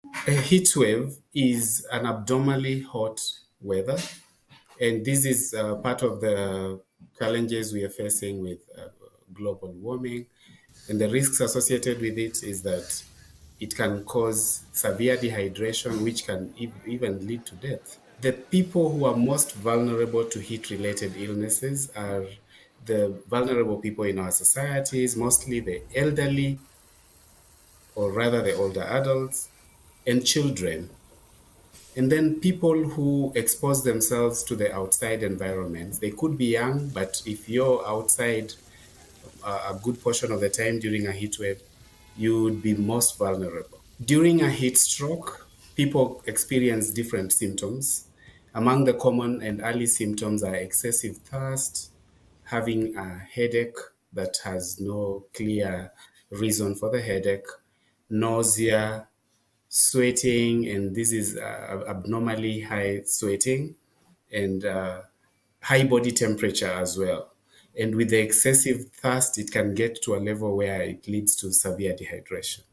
A heat wave is an abnormally hot weather, and this is part of the challenges we are facing with global warming. And the risks associated with it is that it can cause severe dehydration, which can even lead to death. The people who are most vulnerable to heat related illnesses are the vulnerable people in our societies, mostly the elderly, or rather the older adults, and children. And then people who expose themselves to the outside environments. They could be young, but if you're outside a good portion of the time during a heat wave, you would be most vulnerable. During a heat stroke, people experience different symptoms. Among the common and early symptoms are excessive thirst, having a headache that has no clear reason for the headache, nausea, sweating, and this is abnormally high sweating, and high body temperature as well. And with the excessive thirst, it can get to a level where it leads to severe dehydration.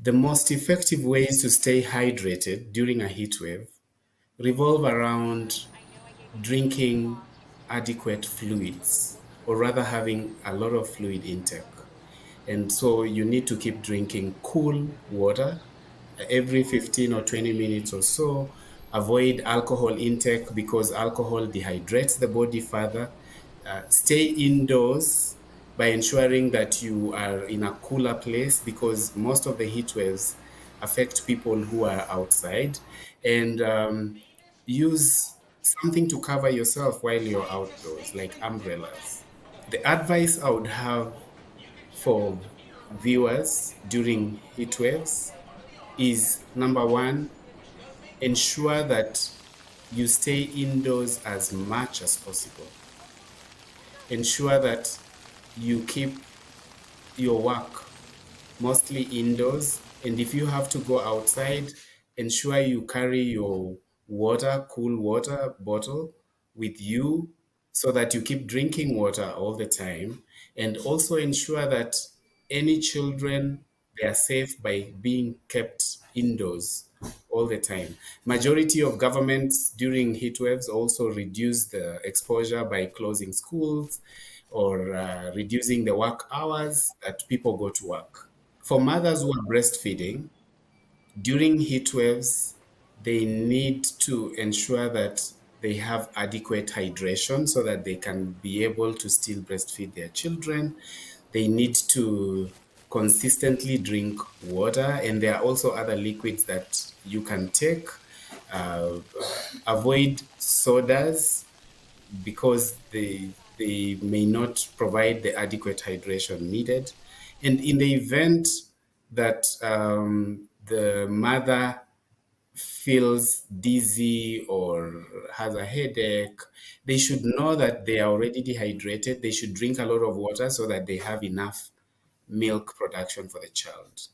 The most effective ways to stay hydrated during a heat wave revolve around drinking adequate fluids, or rather having a lot of fluid intake. And so you need to keep drinking cool water every 15 or 20 minutes or so. Avoid alcohol intake because alcohol dehydrates the body further. Stay indoors by ensuring that you are in a cooler place, because most of the heat waves affect people who are outside. And use something to cover yourself while you're outdoors, like umbrellas. The advice I would have for viewers during heat waves is, number one, ensure that you stay indoors as much as possible. Ensure that you keep your work mostly indoors. And if you have to go outside, ensure you carry your water, cool water bottle with you so that you keep drinking water all the time. And also ensure that any children, they are safe by being kept indoors all the time. Majority of governments during heat waves also reduce the exposure by closing schools or reducing the work hours that people go to work. For mothers who are breastfeeding, during heat waves, they need to ensure that they have adequate hydration so that they can be able to still breastfeed their children. They need to consistently drink water, and there are also other liquids that you can take. Uh, Avoid sodas because they may not provide the adequate hydration needed. And in the event that the mother feels dizzy or has a headache, they should know that they are already dehydrated. They should drink a lot of water so that they have enough milk production for the child.